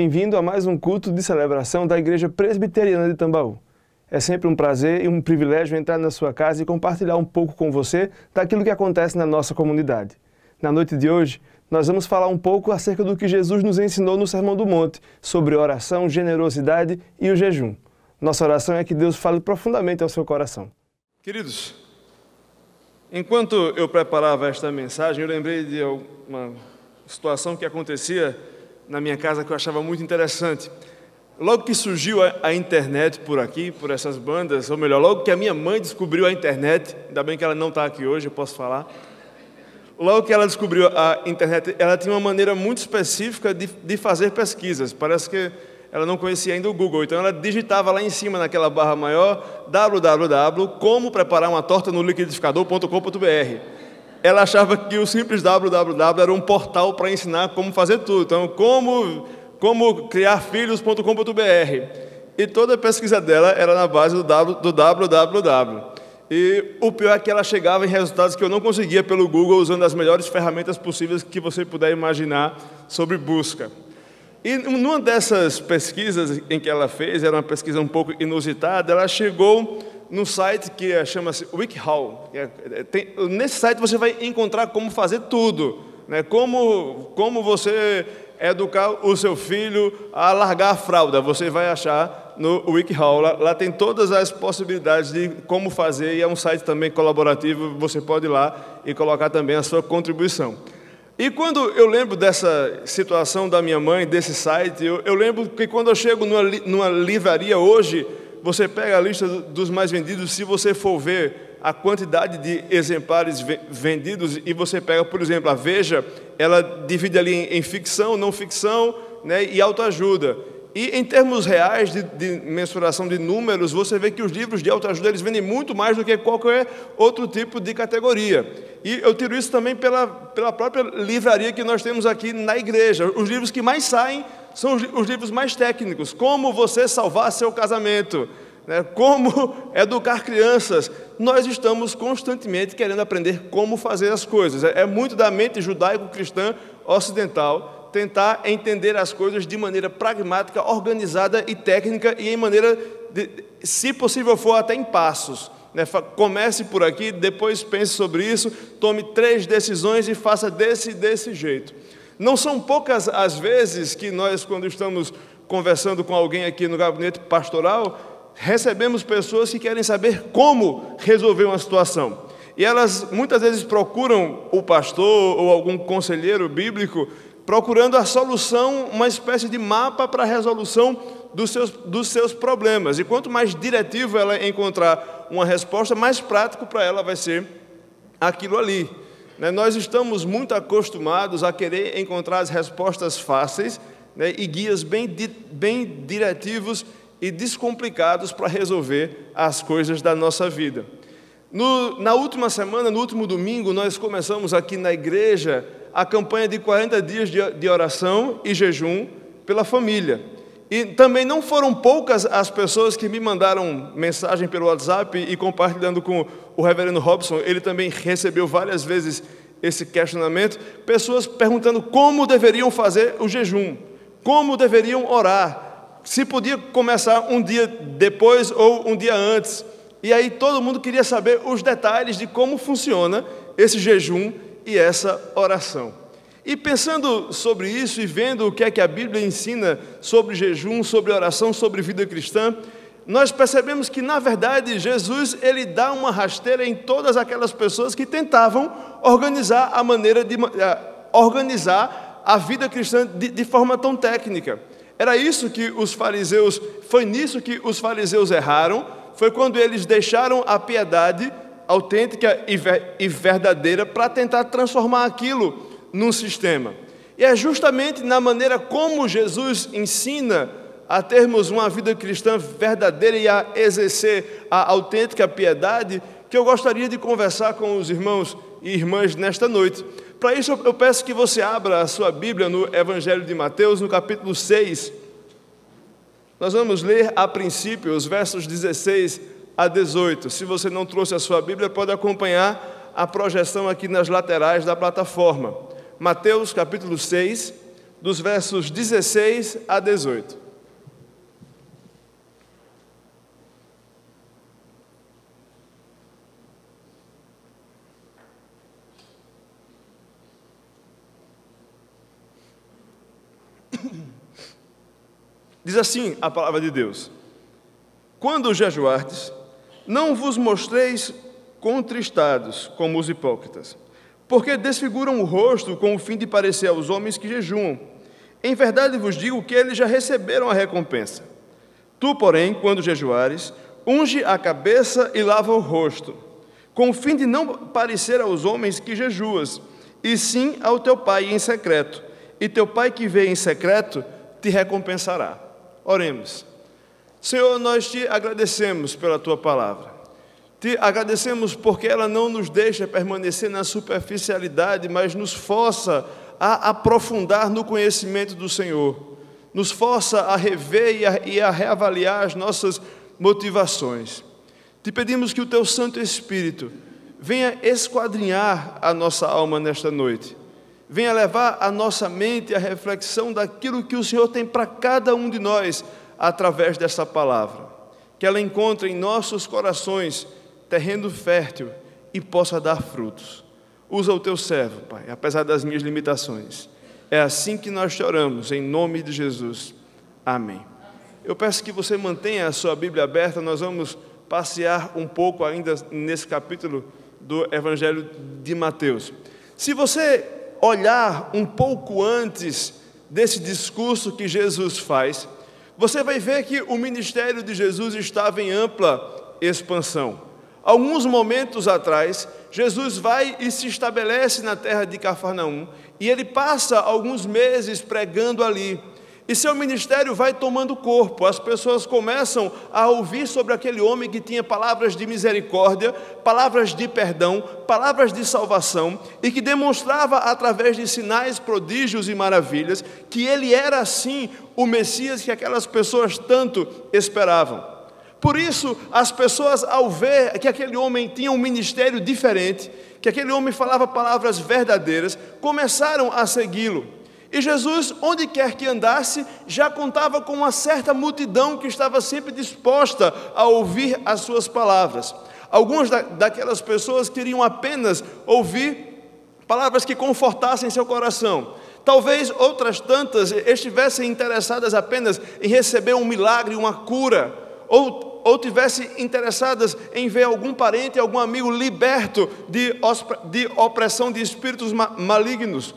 Bem-vindo a mais um culto de celebração da Igreja Presbiteriana de Tambaú. É sempre um prazer e um privilégio entrar na sua casa e compartilhar um pouco com você daquilo que acontece na nossa comunidade. Na noite de hoje, nós vamos falar um pouco acerca do que Jesus nos ensinou no Sermão do Monte, sobre oração, generosidade e o jejum. Nossa oração é que Deus fale profundamente ao seu coração. Queridos, enquanto eu preparava esta mensagem, eu lembrei de uma situação que acontecia na minha casa que eu achava muito interessante. Logo que surgiu a internet por aqui, por essas bandas, ou melhor, logo que a minha mãe descobriu a internet, ainda bem que ela não está aqui hoje, eu posso falar. Logo que ela descobriu a internet, ela tinha uma maneira muito específica de fazer pesquisas. Parece que ela não conhecia ainda o Google, então ela digitava lá em cima, naquela barra maior, www.como-preparar-uma-torta-no-liquidificador.com.br. Ela achava que o simples www era um portal para ensinar como fazer tudo. Então, como criar filhos.com.br. E toda a pesquisa dela era na base do www. E o pior é que ela chegava em resultados que eu não conseguia pelo Google, usando as melhores ferramentas possíveis que você puder imaginar sobre busca. E numa dessas pesquisas em que ela fez, era uma pesquisa um pouco inusitada, ela chegou num site que chama-se WikiHow. Nesse site você vai encontrar como fazer tudo, né? Como você educar o seu filho a largar a fralda, você vai achar no WikiHow. Lá tem todas as possibilidades de como fazer, e é um site também colaborativo, você pode ir lá e colocar também a sua contribuição. E quando eu lembro dessa situação da minha mãe, desse site, eu lembro que quando eu chego numa livraria hoje, você pega a lista dos mais vendidos, se você for ver a quantidade de exemplares vendidos, e você pega, por exemplo, a Veja, ela divide ali em ficção, não ficção, né, e autoajuda. E em termos reais de mensuração de números, você vê que os livros de autoajuda eles vendem muito mais do que qualquer outro tipo de categoria. E eu tiro isso também pela própria livraria que nós temos aqui na igreja. Os livros que mais saem são os livros mais técnicos. Como você salvar seu casamento, né? Como educar crianças. Nós estamos constantemente querendo aprender como fazer as coisas. É muito da mente judaico-cristã ocidental tentar entender as coisas de maneira pragmática, organizada e técnica, e em maneira, se possível for, até em passos. Né? Comece por aqui, depois pense sobre isso, tome 3 decisões e faça desse jeito. Não são poucas as vezes que nós, quando estamos conversando com alguém aqui no gabinete pastoral, recebemos pessoas que querem saber como resolver uma situação. E elas muitas vezes procuram o pastor ou algum conselheiro bíblico procurando a solução, uma espécie de mapa para a resolução dos seus problemas. E quanto mais diretivo ela encontrar uma resposta, mais prático para ela vai ser aquilo ali. Né? Nós estamos muito acostumados a querer encontrar as respostas fáceis, né, e guias bem diretivos e descomplicados para resolver as coisas da nossa vida. Na última semana, no último domingo, nós começamos aqui na igreja a campanha de 40 dias de oração e jejum pela família. E também não foram poucas as pessoas que me mandaram mensagem pelo WhatsApp e compartilhando com o reverendo Robson. Ele também recebeu várias vezes esse questionamento. Pessoas perguntando como deveriam fazer o jejum, como deveriam orar, se podia começar um dia depois ou um dia antes. E aí todo mundo queria saber os detalhes de como funciona esse jejum e essa oração. E pensando sobre isso e vendo o que é que a Bíblia ensina sobre jejum, sobre oração, sobre vida cristã, nós percebemos que, na verdade, Jesus ele dá uma rasteira em todas aquelas pessoas que tentavam organizar a maneira de organizar a vida cristã de forma tão técnica. Era isso que os fariseus, foi nisso que os fariseus erraram, foi quando eles deixaram a piedade autêntica e verdadeira para tentar transformar aquilo num sistema. E é justamente na maneira como Jesus ensina a termos uma vida cristã verdadeira e a exercer a autêntica piedade que eu gostaria de conversar com os irmãos e irmãs nesta noite. Para isso eu peço que você abra a sua Bíblia no Evangelho de Mateus, no capítulo 6. Nós vamos ler a princípio os versos 16 a 18. Se você não trouxe a sua Bíblia, pode acompanhar a projeção aqui nas laterais da plataforma. Mateus capítulo 6, dos versos 16 a 18. Diz assim a palavra de Deus: quando jejuardes, não vos mostreis contristados como os hipócritas, porque desfiguram o rosto com o fim de parecer aos homens que jejuam. Em verdade vos digo que eles já receberam a recompensa. Tu, porém, quando jejuares, unge a cabeça e lava o rosto, com o fim de não parecer aos homens que jejuas, e sim ao teu Pai em secreto, e teu Pai que vê em secreto te recompensará. Oremos. Senhor, nós te agradecemos pela tua palavra. Te agradecemos porque ela não nos deixa permanecer na superficialidade, mas nos força a aprofundar no conhecimento do Senhor. Nos força a rever e a reavaliar as nossas motivações. Te pedimos que o teu Santo Espírito venha esquadrinhar a nossa alma nesta noite. Venha levar a nossa mente à reflexão daquilo que o Senhor tem para cada um de nós através dessa palavra. Que ela encontre em nossos corações terreno fértil e possa dar frutos. Usa o teu servo, Pai, apesar das minhas limitações. É assim que nós te oramos, em nome de Jesus. Amém. Eu peço que você mantenha a sua Bíblia aberta. Nós vamos passear um pouco ainda nesse capítulo do Evangelho de Mateus. Se você olhar um pouco antes desse discurso que Jesus faz, você vai ver que o ministério de Jesus estava em ampla expansão. Alguns momentos atrás, Jesus vai e se estabelece na terra de Cafarnaum, e ele passa alguns meses pregando ali. E seu ministério vai tomando corpo. As pessoas começam a ouvir sobre aquele homem que tinha palavras de misericórdia, palavras de perdão, palavras de salvação, e que demonstrava através de sinais, prodígios e maravilhas que ele era assim o Messias que aquelas pessoas tanto esperavam. Por isso, as pessoas, ao ver que aquele homem tinha um ministério diferente, que aquele homem falava palavras verdadeiras, começaram a segui-lo. E Jesus, onde quer que andasse, já contava com uma certa multidão que estava sempre disposta a ouvir as suas palavras. Algumas daquelas pessoas queriam apenas ouvir palavras que confortassem seu coração. Talvez outras tantas estivessem interessadas apenas em receber um milagre, uma cura, ou tivessem interessadas em ver algum parente, algum amigo liberto de opressão de espíritos malignos.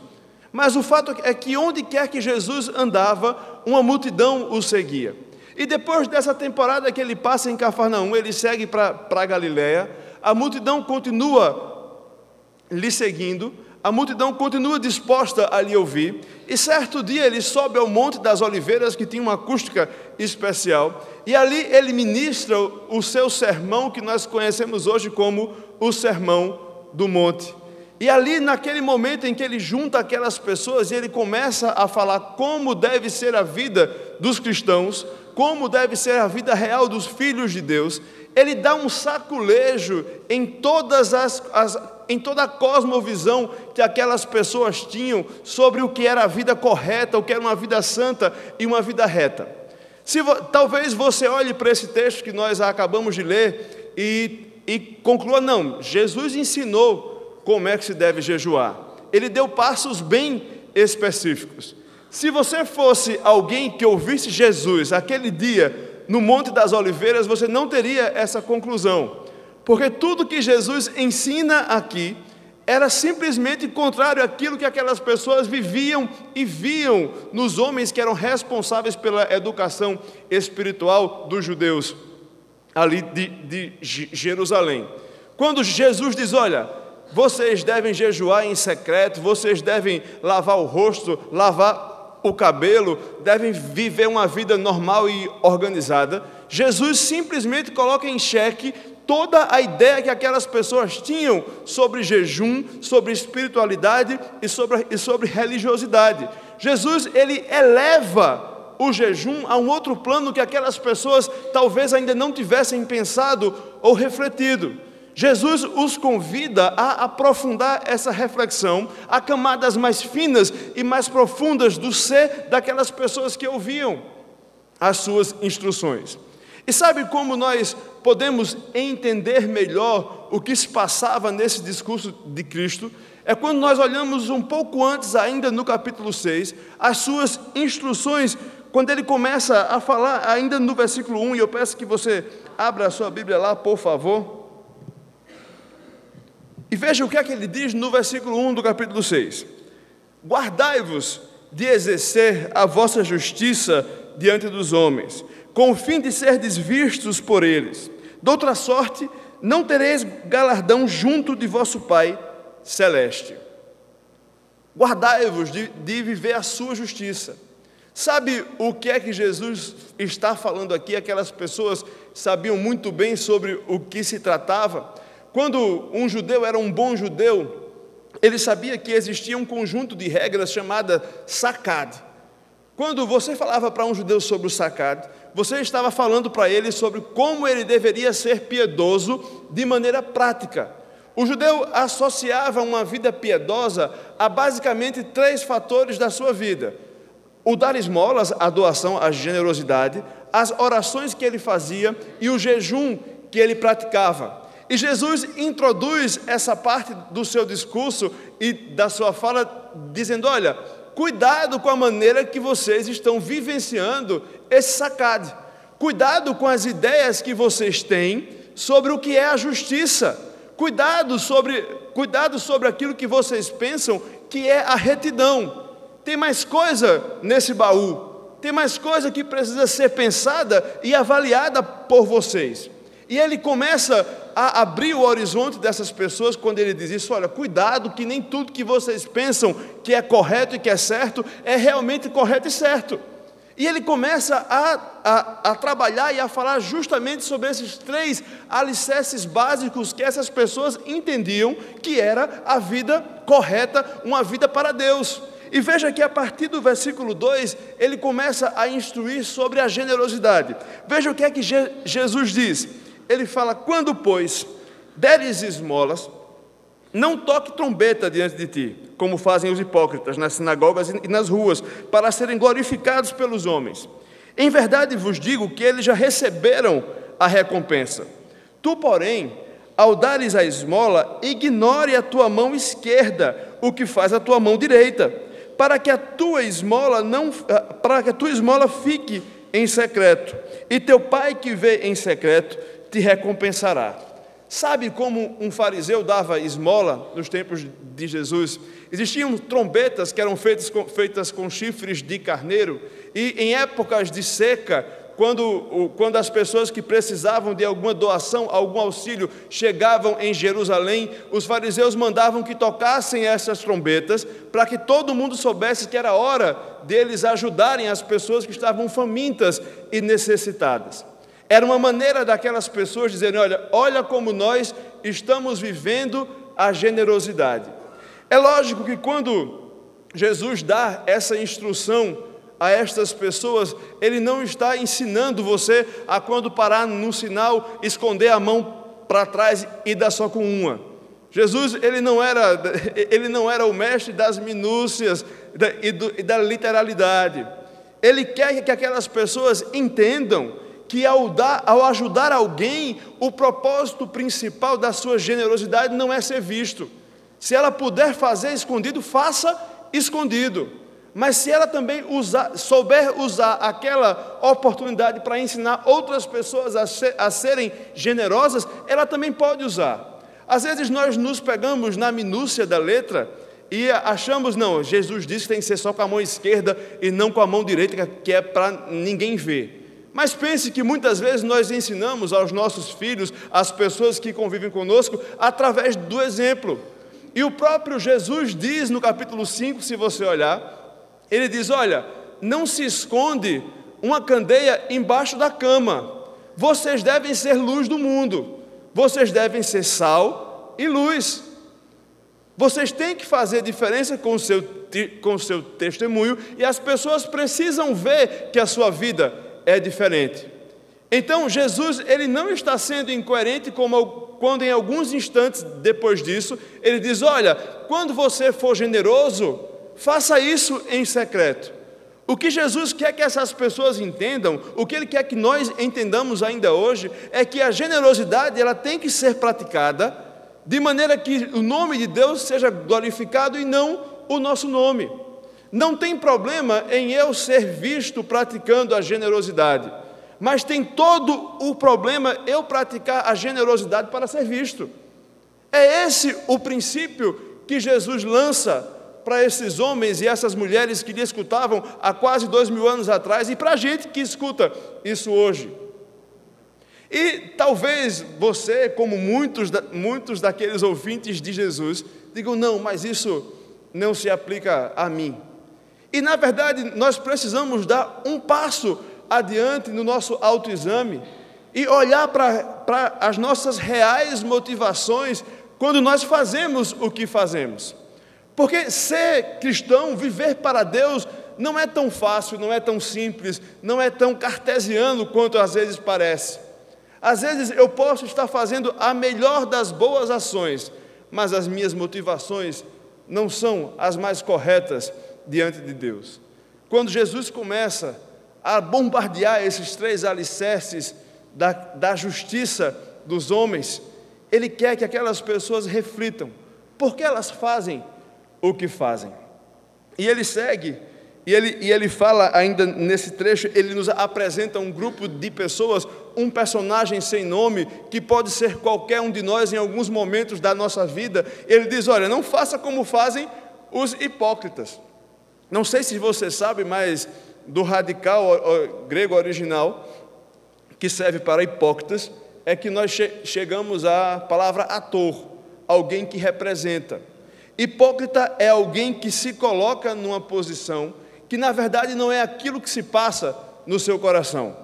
Mas o fato é que onde quer que Jesus andava, uma multidão o seguia. E depois dessa temporada que ele passa em Cafarnaum, ele segue para a Galileia, a multidão continua lhe seguindo, a multidão continua disposta a lhe ouvir, e certo dia ele sobe ao Monte das Oliveiras, que tinha uma acústica especial, e ali ele ministra o seu sermão, que nós conhecemos hoje como o Sermão do Monte. E ali, naquele momento em que ele junta aquelas pessoas e ele começa a falar como deve ser a vida dos cristãos, como deve ser a vida real dos filhos de Deus, ele dá um saculejo em toda a cosmovisão que aquelas pessoas tinham sobre o que era a vida correta, o que era uma vida santa e uma vida reta. Talvez você olhe para esse texto que nós acabamos de ler e conclua, não, Jesus ensinou como é que se deve jejuar. Ele deu passos bem específicos. Se você fosse alguém que ouvisse Jesus aquele dia no Monte das Oliveiras, você não teria essa conclusão, porque tudo que Jesus ensina aqui era simplesmente contrário àquilo que aquelas pessoas viviam e viam nos homens que eram responsáveis pela educação espiritual dos judeus ali de Jerusalém. Quando Jesus diz, olha, vocês devem jejuar em secreto, vocês devem lavar o rosto, lavar o cabelo, devem viver uma vida normal e organizada. Jesus simplesmente coloca em xeque toda a ideia que aquelas pessoas tinham sobre jejum, sobre espiritualidade e sobre religiosidade. Jesus, ele eleva o jejum a um outro plano que aquelas pessoas talvez ainda não tivessem pensado ou refletido. Jesus os convida a aprofundar essa reflexão a camadas mais finas e mais profundas do ser daquelas pessoas que ouviam as suas instruções. E sabe como nós podemos entender melhor o que se passava nesse discurso de Cristo? É quando nós olhamos um pouco antes, ainda no capítulo 6, as suas instruções, quando ele começa a falar, ainda no versículo 1, e eu peço que você abra a sua Bíblia lá, por favor. E veja o que é que ele diz no versículo 1 do capítulo 6. Guardai-vos de exercer a vossa justiça diante dos homens, com o fim de serdes vistos por eles. De outra sorte, não tereis galardão junto de vosso Pai celeste. Guardai-vos de viver a sua justiça. Sabe o que é que Jesus está falando aqui? Aquelas pessoas sabiam muito bem sobre o que se tratava. Quando um judeu era um bom judeu, ele sabia que existia um conjunto de regras chamada Sakad. Quando você falava para um judeu sobre o Sakad, você estava falando para ele sobre como ele deveria ser piedoso de maneira prática. O judeu associava uma vida piedosa a basicamente 3 fatores da sua vida: o dar esmolas, a doação, a generosidade, as orações que ele fazia e o jejum que ele praticava. E Jesus introduz essa parte do seu discurso e da sua fala dizendo: olha, cuidado com a maneira que vocês estão vivenciando esse Sakad. Cuidado com as ideias que vocês têm sobre o que é a justiça. Cuidado sobre aquilo que vocês pensam que é a retidão. Tem mais coisa nesse baú. Tem mais coisa que precisa ser pensada e avaliada por vocês. E ele começa a abrir o horizonte dessas pessoas quando ele diz isso: olha, cuidado que nem tudo que vocês pensam que é correto e que é certo, é realmente correto e certo. E ele começa a trabalhar e a falar justamente sobre esses 3 alicerces básicos que essas pessoas entendiam que era a vida correta, uma vida para Deus. E veja que a partir do versículo 2, ele começa a instruir sobre a generosidade. Veja o que é que Jesus diz. Ele fala: quando, pois, deres esmolas, não toque trombeta diante de ti, como fazem os hipócritas nas sinagogas e nas ruas, para serem glorificados pelos homens. Em verdade vos digo que eles já receberam a recompensa. Tu, porém, ao dares a esmola, ignore a tua mão esquerda o que faz a tua mão direita, para que a tua esmola fique em secreto, e teu Pai que vê em secreto te recompensará. Sabe como um fariseu dava esmola nos tempos de Jesus? Existiam trombetas que eram feitas com chifres de carneiro, e em épocas de seca, quando as pessoas que precisavam de alguma doação, algum auxílio, chegavam em Jerusalém, os fariseus mandavam que tocassem essas trombetas, para que todo mundo soubesse que era hora deles ajudarem as pessoas que estavam famintas e necessitadas. Era uma maneira daquelas pessoas dizerem: olha como nós estamos vivendo a generosidade. É lógico que quando Jesus dá essa instrução a estas pessoas, ele não está ensinando você a, quando parar no sinal, esconder a mão para trás e dar só com uma. Jesus, ele não era o mestre das minúcias e da literalidade. Ele quer que aquelas pessoas entendam que ao ajudar alguém, o propósito principal da sua generosidade não é ser visto. Se ela puder fazer escondido, faça escondido. Mas se ela também souber usar aquela oportunidade para ensinar outras pessoas a serem generosas, ela também pode usar. Às vezes nós nos pegamos na minúcia da letra e achamos: não, Jesus disse que tem que ser só com a mão esquerda e não com a mão direita, que é para ninguém ver. Mas pense que muitas vezes nós ensinamos aos nossos filhos, às pessoas que convivem conosco, através do exemplo. E o próprio Jesus diz no capítulo 5, se você olhar, ele diz: olha, não se esconde uma candeia embaixo da cama. Vocês devem ser luz do mundo. Vocês devem ser sal e luz. Vocês têm que fazer diferença com o seu testemunho, e as pessoas precisam ver que a sua vida é diferente. Então Jesus, ele não está sendo incoerente como quando em alguns instantes depois disso, ele diz: olha, quando você for generoso, faça isso em secreto. O que Jesus quer que essas pessoas entendam, o que Ele quer que nós entendamos ainda hoje, é que a generosidade ela tem que ser praticada de maneira que o nome de Deus seja glorificado e não o nosso nome. Não tem problema em eu ser visto praticando a generosidade, mas tem todo o problema eu praticar a generosidade para ser visto. É esse o princípio que Jesus lança para esses homens e essas mulheres que lhe escutavam há quase 2000 anos atrás e para a gente que escuta isso hoje. E talvez você, como muitos daqueles ouvintes de Jesus, digam: não, mas isso não se aplica a mim. E na verdade nós precisamos dar um passo adiante no nosso autoexame e olhar para as nossas reais motivações quando nós fazemos o que fazemos. Porque ser cristão, viver para Deus, não é tão fácil, não é tão simples, não é tão cartesiano quanto às vezes parece. Às vezes eu posso estar fazendo a melhor das boas ações, mas as minhas motivações não são as mais corretas diante de Deus. Quando Jesus começa a bombardear esses 3 alicerces da justiça dos homens, Ele quer que aquelas pessoas reflitam por que elas fazem o que fazem. E ele segue, e ele fala ainda nesse trecho, ele nos apresenta um grupo de pessoas, um personagem sem nome, que pode ser qualquer um de nós em alguns momentos da nossa vida. Ele diz: olha, não faça como fazem os hipócritas. Não sei se você sabe, mas do radical grego original, que serve para hipócritas, é que nós chegamos à palavra ator, alguém que representa. Hipócrita é alguém que se coloca numa posição que na verdade não é aquilo que se passa no seu coração.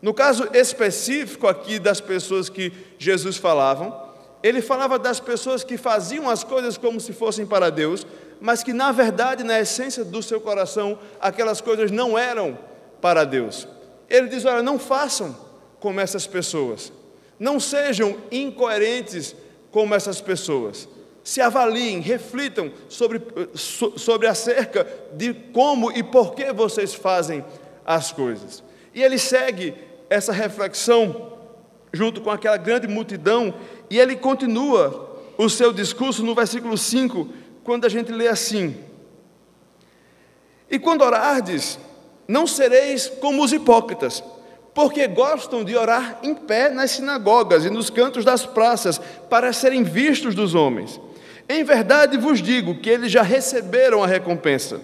No caso específico aqui das pessoas que Jesus falava, ele falava das pessoas que faziam as coisas como se fossem para Deus, mas que na verdade, na essência do seu coração, aquelas coisas não eram para Deus. Ele diz: olha, não façam como essas pessoas, não sejam incoerentes como essas pessoas. Se avaliem, reflitam sobre acerca de como e por que vocês fazem as coisas. E ele segue essa reflexão junto com aquela grande multidão, e ele continua o seu discurso no versículo 5, quando a gente lê assim: e quando orardes, não sereis como os hipócritas, porque gostam de orar em pé nas sinagogas e nos cantos das praças, para serem vistos dos homens. Em verdade vos digo que eles já receberam a recompensa.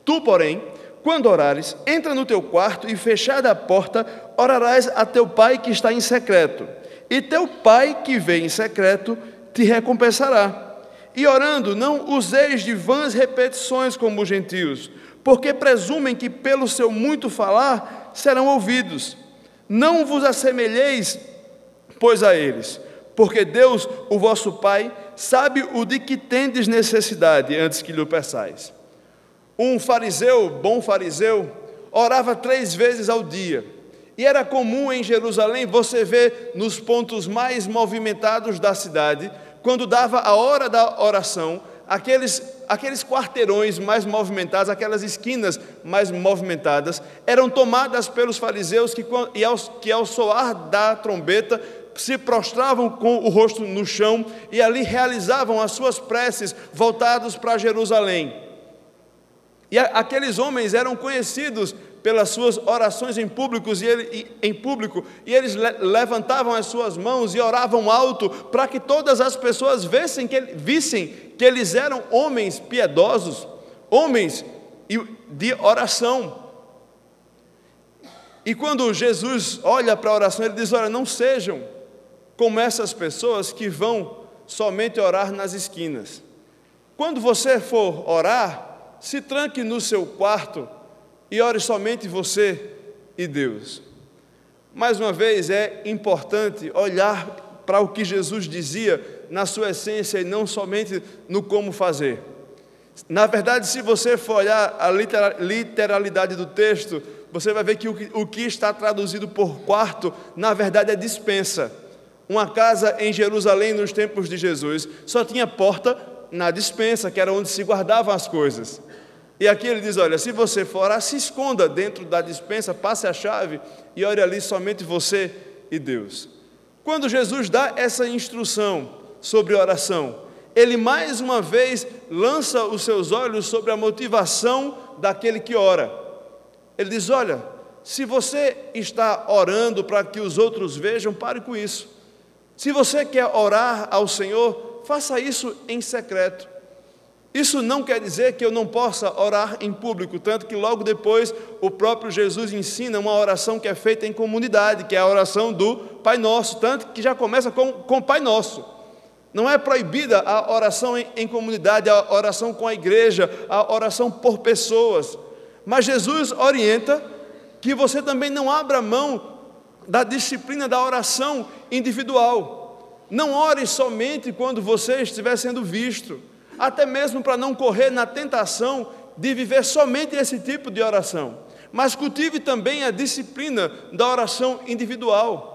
Tu, porém, quando orares, entra no teu quarto e, fechada a porta, orarás a teu pai que está em secreto. E teu pai que vê em secreto te recompensará. E orando, não useis de vãs repetições como os gentios, porque presumem que pelo seu muito falar serão ouvidos. Não vos assemelheis, pois, a eles, porque Deus, o vosso Pai, sabe o de que tendes necessidade antes que lhe peçais. Um fariseu, bom fariseu, orava 3 vezes ao dia. E era comum em Jerusalém você ver nos pontos mais movimentados da cidade, quando dava a hora da oração, aqueles quarteirões mais movimentados, aquelas esquinas mais movimentadas, eram tomadas pelos fariseus que ao soar da trombeta, se prostravam com o rosto no chão e ali realizavam as suas preces voltados para Jerusalém. E aqueles homens eram conhecidos pelas suas orações em público, e eles levantavam as suas mãos e oravam alto para que todas as pessoas vissem que eles eram homens piedosos, homens de oração. E quando Jesus olha para a oração, ele diz: olha, não sejam como essas pessoas que vão somente orar nas esquinas. Quando você for orar, se tranque no seu quarto e ore somente você e Deus. Mais uma vez, é importante olhar para o que Jesus dizia na sua essência e não somente no como fazer. Na verdade, se você for olhar a literalidade do texto, você vai ver que o que está traduzido por quarto, na verdade é dispensa. Uma casa em Jerusalém nos tempos de Jesus só tinha porta na despensa, que era onde se guardavam as coisas. E aqui ele diz, olha, se você for orar, se esconda dentro da despensa, passe a chave e ore ali somente você e Deus. Quando Jesus dá essa instrução sobre oração, ele mais uma vez lança os seus olhos sobre a motivação daquele que ora. Ele diz, olha, se você está orando para que os outros vejam, pare com isso. Se você quer orar ao Senhor, faça isso em secreto. Isso não quer dizer que eu não possa orar em público, tanto que logo depois o próprio Jesus ensina uma oração que é feita em comunidade, que é a oração do Pai Nosso, tanto que já começa com Pai Nosso. Não é proibida a oração em comunidade, a oração com a igreja, a oração por pessoas, mas Jesus orienta que você também não abra mão da disciplina da oração individual. Não ore somente quando você estiver sendo visto, até mesmo para não correr na tentação de viver somente esse tipo de oração, mas cultive também a disciplina da oração individual,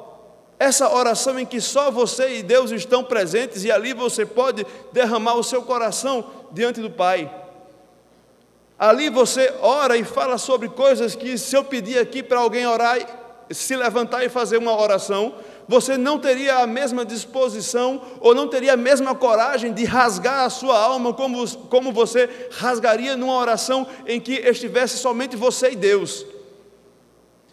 essa oração em que só você e Deus estão presentes e ali você pode derramar o seu coração diante do Pai. Ali você ora e fala sobre coisas que, se eu pedir aqui para alguém orar, se levantar e fazer uma oração, você não teria a mesma disposição ou não teria a mesma coragem de rasgar a sua alma como você rasgaria numa oração em que estivesse somente você e Deus.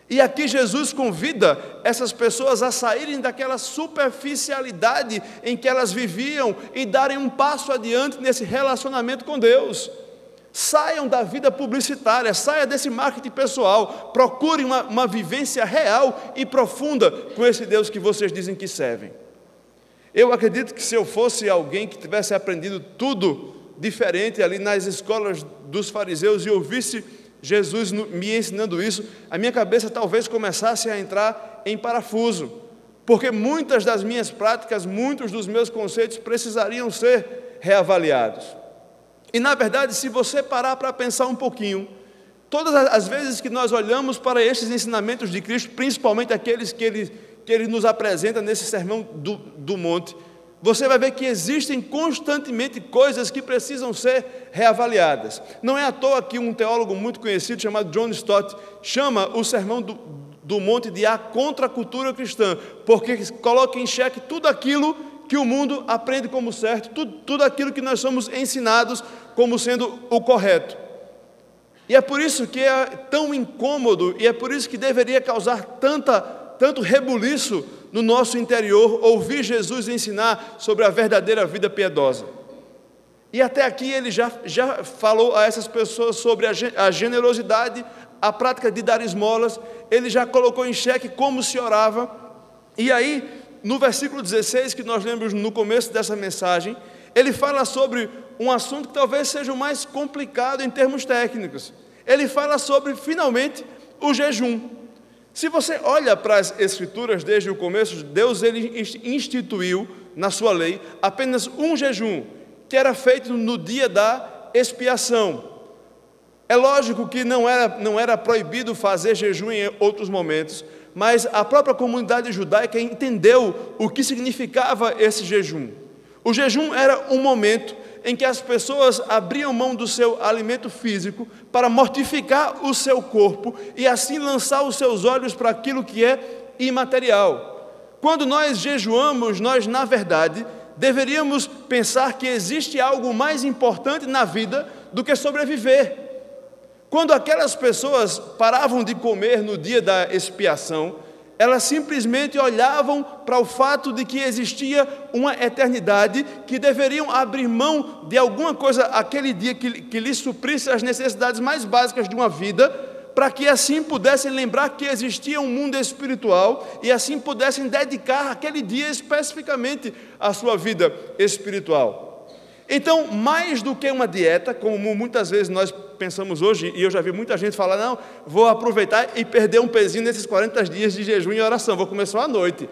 E aqui Jesus convida essas pessoas a saírem daquela superficialidade em que elas viviam e darem um passo adiante nesse relacionamento com Deus. Saiam da vida publicitária, saia desse marketing pessoal, procurem uma vivência real e profunda com esse Deus que vocês dizem que servem. Eu acredito que se eu fosse alguém que tivesse aprendido tudo diferente ali nas escolas dos fariseus e ouvisse Jesus me ensinando isso, a minha cabeça talvez começasse a entrar em parafuso, porque muitas das minhas práticas, muitos dos meus conceitos precisariam ser reavaliados. E na verdade, se você parar para pensar um pouquinho, todas as vezes que nós olhamos para estes ensinamentos de Cristo, principalmente aqueles que ele nos apresenta nesse sermão do monte, você vai ver que existem constantemente coisas que precisam ser reavaliadas. Não é à toa que um teólogo muito conhecido chamado John Stott chama o sermão do monte de a contracultura cristã, porque coloca em xeque tudo aquilo que o mundo aprende como certo, tudo aquilo que nós somos ensinados como sendo o correto. E é por isso que é tão incômodo, e é por isso que deveria causar tanto rebuliço no nosso interior, ouvir Jesus ensinar sobre a verdadeira vida piedosa. E até aqui ele já falou a essas pessoas sobre a generosidade, a prática de dar esmolas, ele já colocou em xeque como se orava, e aí, no versículo 16, que nós lemos no começo dessa mensagem, ele fala sobre um assunto que talvez seja o mais complicado em termos técnicos. Ele fala sobre, finalmente, o jejum. Se você olha para as Escrituras desde o começo, Deus ele instituiu na sua lei apenas um jejum, que era feito no dia da expiação. É lógico que não era proibido fazer jejum em outros momentos, mas a própria comunidade judaica entendeu o que significava esse jejum. O jejum era um momento em que as pessoas abriam mão do seu alimento físico para mortificar o seu corpo e assim lançar os seus olhos para aquilo que é imaterial. Quando nós jejuamos, nós, na verdade, deveríamos pensar que existe algo mais importante na vida do que sobreviver. Quando aquelas pessoas paravam de comer no dia da expiação, elas simplesmente olhavam para o fato de que existia uma eternidade, que deveriam abrir mão de alguma coisa aquele dia que lhes suprisse as necessidades mais básicas de uma vida, para que assim pudessem lembrar que existia um mundo espiritual e assim pudessem dedicar aquele dia especificamente à sua vida espiritual. Então, mais do que uma dieta, como muitas vezes nós pensamos hoje, e eu já vi muita gente falar, não, vou aproveitar e perder um pezinho nesses 40 dias de jejum e oração, vou comer só à noite,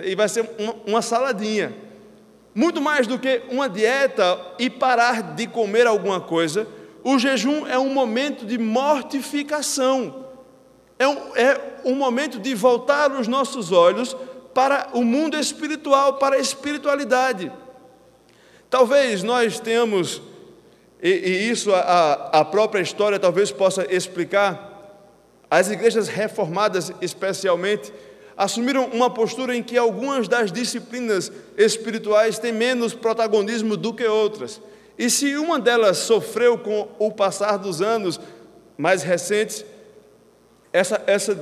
e vai ser uma saladinha. Muito mais do que uma dieta e parar de comer alguma coisa, o jejum é um momento de mortificação, é um momento de voltar os nossos olhos para o mundo espiritual, para a espiritualidade. Talvez nós tenhamos, e isso a própria história talvez possa explicar, as igrejas reformadas especialmente, assumiram uma postura em que algumas das disciplinas espirituais têm menos protagonismo do que outras. E se uma delas sofreu com o passar dos anos mais recentes, essa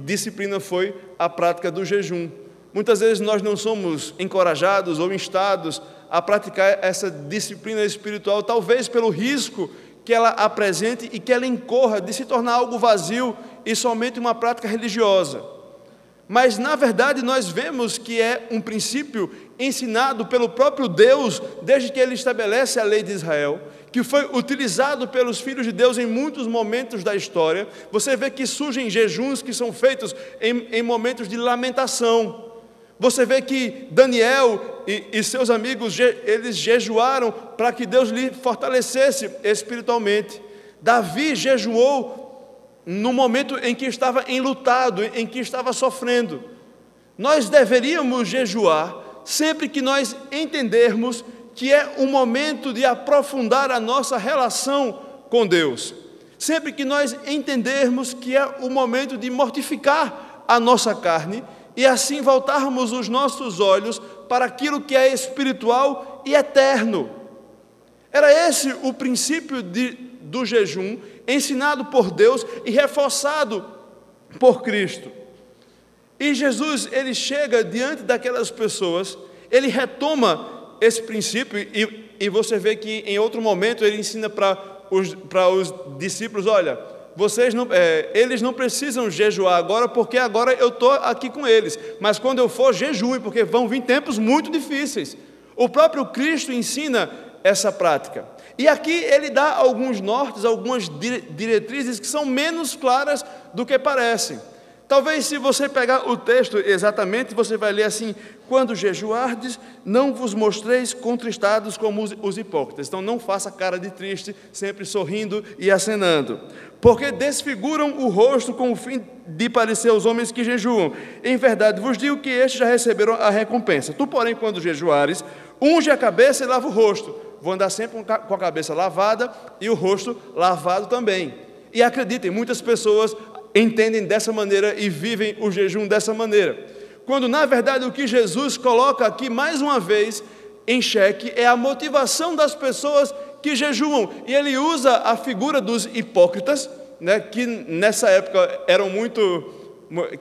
disciplina foi a prática do jejum. Muitas vezes nós não somos encorajados ou instados a praticar essa disciplina espiritual, talvez pelo risco que ela apresente e que ela incorra de se tornar algo vazio e somente uma prática religiosa. Mas, na verdade, nós vemos que é um princípio ensinado pelo próprio Deus, desde que Ele estabelece a lei de Israel, que foi utilizado pelos filhos de Deus em muitos momentos da história. Você vê que surgem jejuns que são feitos em momentos de lamentação. Você vê que Daniel e seus amigos, eles jejuaram para que Deus lhe fortalecesse espiritualmente. Davi jejuou no momento em que estava enlutado, em que estava sofrendo. Nós deveríamos jejuar sempre que nós entendermos que é um momento de aprofundar a nossa relação com Deus. Sempre que nós entendermos que é o momento de mortificar a nossa carne e assim voltarmos os nossos olhos para aquilo que é espiritual e eterno. Era esse o princípio do jejum, ensinado por Deus e reforçado por Cristo. E Jesus, ele chega diante daquelas pessoas, ele retoma esse princípio e você vê que em outro momento ele ensina para os discípulos, olha, eles não precisam jejuar agora, porque agora eu estou aqui com eles, mas quando eu for, jejuem, porque vão vir tempos muito difíceis. O próprio Cristo ensina essa prática. E aqui ele dá alguns nortes, algumas diretrizes que são menos claras do que parecem. Talvez se você pegar o texto exatamente, você vai ler assim, quando jejuardes, não vos mostreis contristados como os hipócritas. Então não faça cara de triste, sempre sorrindo e acenando. Porque desfiguram o rosto com o fim de parecer aos homens que jejuam. Em verdade vos digo que estes já receberam a recompensa. Tu, porém, quando jejuares, unge a cabeça e lava o rosto. Vou andar sempre com a cabeça lavada e o rosto lavado também. E acreditem, muitas pessoas entendem dessa maneira e vivem o jejum dessa maneira. Quando, na verdade, o que Jesus coloca aqui, mais uma vez, em xeque, é a motivação das pessoas que jejuam. E ele usa a figura dos hipócritas, né, que nessa época eram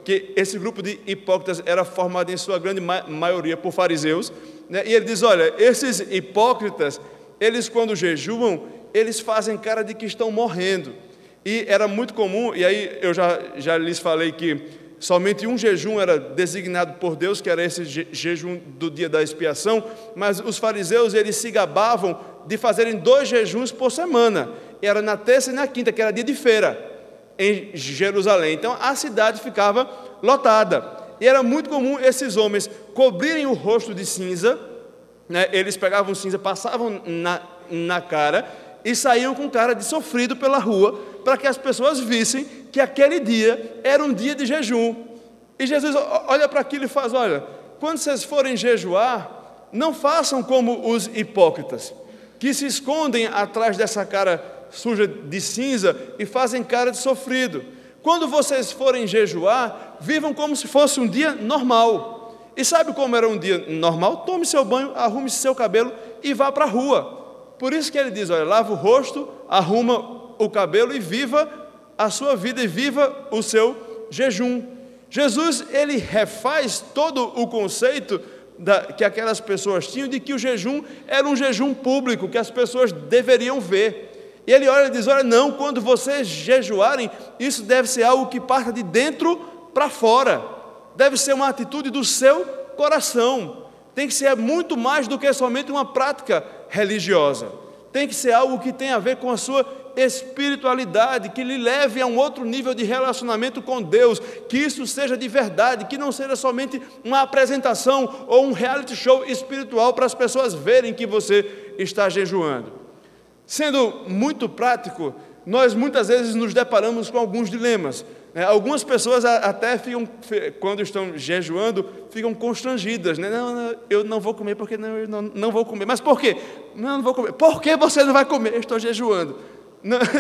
que esse grupo de hipócritas era formado em sua grande maioria por fariseus, né, e ele diz, olha, esses hipócritas, eles quando jejuam, eles fazem cara de que estão morrendo. E era muito comum, e aí eu já lhes falei que somente um jejum era designado por Deus, que era esse jejum do dia da expiação, mas os fariseus, eles se gabavam de fazerem 2 jejuns por semana. Era na terça e na quinta, que era dia de feira, em Jerusalém. Então a cidade ficava lotada. E era muito comum esses homens cobrirem o rosto de cinza, né? Eles pegavam cinza, passavam na cara e saíam com cara de sofrido pela rua, para que as pessoas vissem que aquele dia era um dia de jejum. E Jesus olha para aquilo e faz, olha, quando vocês forem jejuar, não façam como os hipócritas, que se escondem atrás dessa cara suja de cinza e fazem cara de sofrido. Quando vocês forem jejuar, vivam como se fosse um dia normal. E sabe como era um dia normal? Tome seu banho, arrume seu cabelo e vá para a rua. Por isso que ele diz, olha, lava o rosto, arruma o cabelo e viva a sua vida e viva o seu jejum. Jesus, ele refaz todo o conceito que aquelas pessoas tinham de que o jejum era um jejum público, que as pessoas deveriam ver. E ele olha e diz, olha, não, quando vocês jejuarem, isso deve ser algo que parta de dentro para fora. Deve ser uma atitude do seu coração. Tem que ser muito mais do que somente uma prática religiosa. Tem que ser algo que tem a ver com a sua espiritualidade, que lhe leve a um outro nível de relacionamento com Deus, que isso seja de verdade, que não seja somente uma apresentação ou um reality show espiritual para as pessoas verem que você está jejuando. Sendo muito prático, nós muitas vezes nos deparamos com alguns dilemas. Algumas pessoas até ficam, quando estão jejuando, ficam constrangidas, né? Não, eu não vou comer porque eu não vou comer. Mas por quê? Não vou comer. Por que você não vai comer? Eu estou jejuando.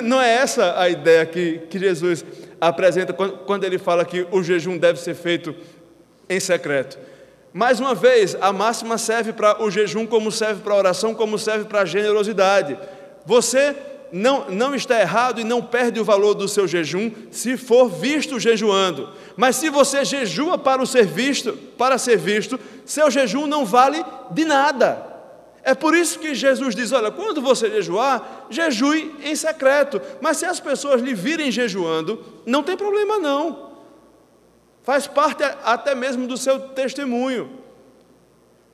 Não é essa a ideia que Jesus apresenta quando ele fala que o jejum deve ser feito em secreto. Mais uma vez, a máxima serve para o jejum, como serve para a oração, como serve para a generosidade. Você não está errado e não perde o valor do seu jejum se for visto jejuando. Mas se você jejua para ser visto, seu jejum não vale de nada. É por isso que Jesus diz, olha, quando você jejuar, jejue em secreto. Mas se as pessoas lhe virem jejuando, não tem problema não. Faz parte até mesmo do seu testemunho.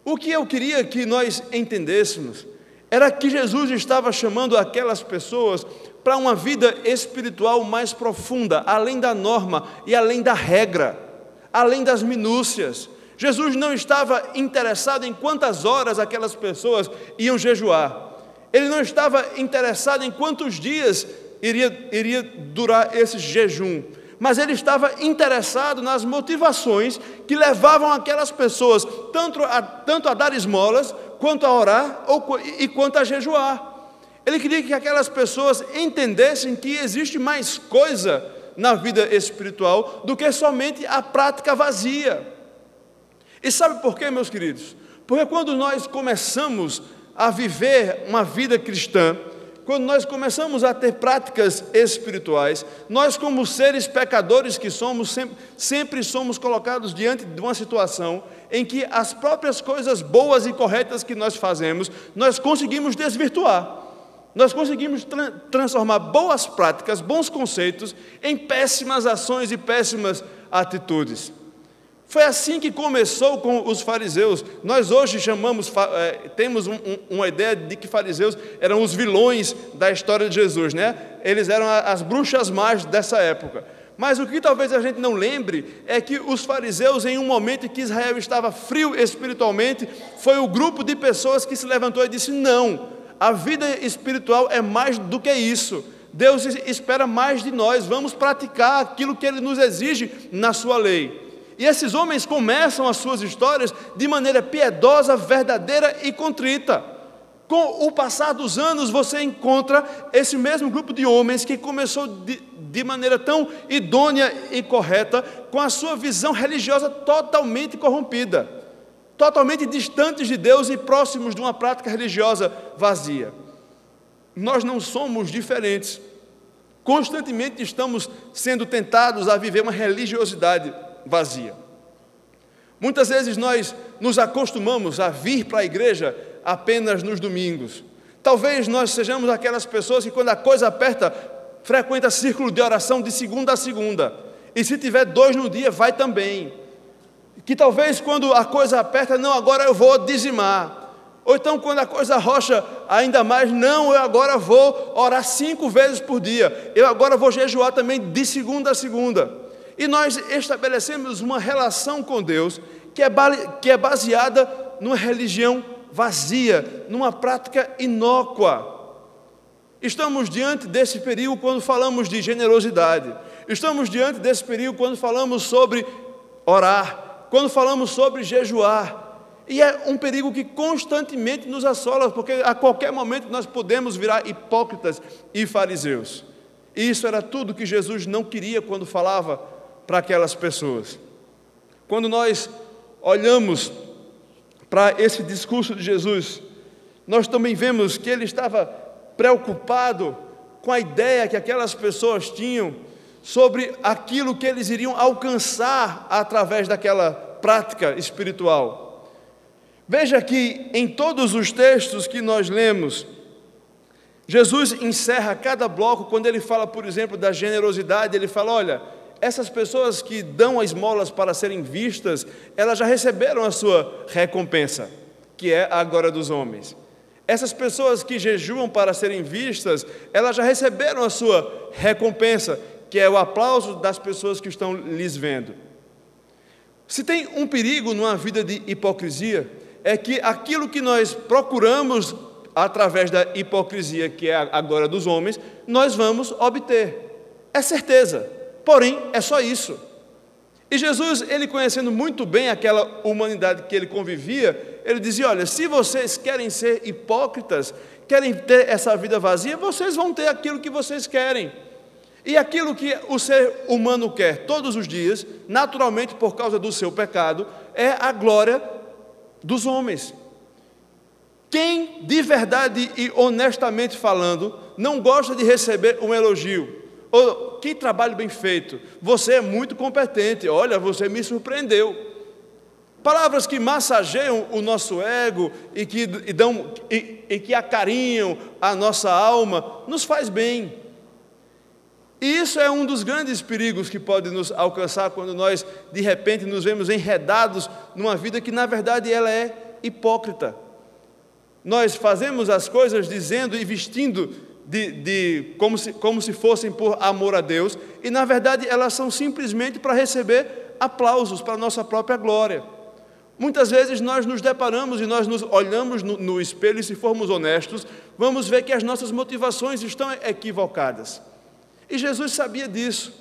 O que eu queria que nós entendêssemos era que Jesus estava chamando aquelas pessoas para uma vida espiritual mais profunda, além da norma e além da regra, além das minúcias. Jesus não estava interessado em quantas horas aquelas pessoas iam jejuar. Ele não estava interessado em quantos dias iria durar esse jejum. Mas ele estava interessado nas motivações que levavam aquelas pessoas tanto a dar esmolas, quanto a orar e quanto a jejuar. Ele queria que aquelas pessoas entendessem que existe mais coisa na vida espiritual do que somente a prática vazia. E sabe por quê, meus queridos? Porque quando nós começamos a viver uma vida cristã, quando nós começamos a ter práticas espirituais, nós, como seres pecadores que somos, sempre somos colocados diante de uma situação em que as próprias coisas boas e corretas que nós fazemos, nós conseguimos desvirtuar. Nós conseguimos transformar boas práticas, bons conceitos, em péssimas ações e péssimas atitudes. Foi assim que começou com os fariseus. Nós hoje temos uma ideia de que fariseus eram os vilões da história de Jesus, né? Eles eram as bruxas más dessa época. Mas o que talvez a gente não lembre é que os fariseus, em um momento em que Israel estava frio espiritualmente, foi o grupo de pessoas que se levantou e disse, não, a vida espiritual é mais do que isso. Deus espera mais de nós, vamos praticar aquilo que Ele nos exige na sua lei. E esses homens começam as suas histórias de maneira piedosa, verdadeira e contrita. Com o passar dos anos, você encontra esse mesmo grupo de homens que começou de maneira tão idônea e correta, com a sua visão religiosa totalmente corrompida, totalmente distantes de Deus e próximos de uma prática religiosa vazia. Nós não somos diferentes. Constantemente estamos sendo tentados a viver uma religiosidade vazia. Muitas vezes nós nos acostumamos a vir para a igreja apenas nos domingos. Talvez nós sejamos aquelas pessoas que, quando a coisa aperta, frequenta círculo de oração de segunda a segunda, e se tiver 2 no dia, vai também. Que talvez, quando a coisa aperta, não, agora eu vou dizimar. Ou então, quando a coisa rocha ainda mais, não, eu agora vou orar 5 vezes por dia, eu agora vou jejuar também de segunda a segunda. E nós estabelecemos uma relação com Deus que é baseada numa religião vazia, numa prática inócua. Estamos diante desse perigo quando falamos de generosidade. Estamos diante desse perigo quando falamos sobre orar, quando falamos sobre jejuar. E é um perigo que constantemente nos assola, porque a qualquer momento nós podemos virar hipócritas e fariseus. E isso era tudo que Jesus não queria quando falava para aquelas pessoas. Quando nós olhamos para esse discurso de Jesus, nós também vemos que ele estava preocupado com a ideia que aquelas pessoas tinham sobre aquilo que eles iriam alcançar através daquela prática espiritual. Veja que em todos os textos que nós lemos, Jesus encerra cada bloco quando ele fala, por exemplo, da generosidade. Ele fala, olha, essas pessoas que dão as esmolas para serem vistas, elas já receberam a sua recompensa, que é a glória dos homens. Essas pessoas que jejuam para serem vistas, elas já receberam a sua recompensa, que é o aplauso das pessoas que estão lhes vendo. Se tem um perigo numa vida de hipocrisia, é que aquilo que nós procuramos através da hipocrisia, que é a glória dos homens, nós vamos obter. É certeza. Porém, é só isso. E Jesus, ele conhecendo muito bem aquela humanidade que ele convivia, ele dizia: olha, se vocês querem ser hipócritas, querem ter essa vida vazia, vocês vão ter aquilo que vocês querem. E aquilo que o ser humano quer todos os dias, naturalmente por causa do seu pecado, é a glória dos homens. Quem de verdade e honestamente falando não gosta de receber um elogio? Ou que trabalho bem feito, você é muito competente, olha, você me surpreendeu. Palavras que massageiam o nosso ego e que acarinham a nossa alma, nos faz bem. E isso é um dos grandes perigos que pode nos alcançar quando nós, de repente, nos vemos enredados numa vida que, na verdade, ela é hipócrita. Nós fazemos as coisas dizendo e vestindo como se fossem por amor a Deus, e, na verdade, elas são simplesmente para receber aplausos para a nossa própria glória. Muitas vezes nós nos deparamos e nós nos olhamos no espelho, e se formos honestos, vamos ver que as nossas motivações estão equivocadas. E Jesus sabia disso.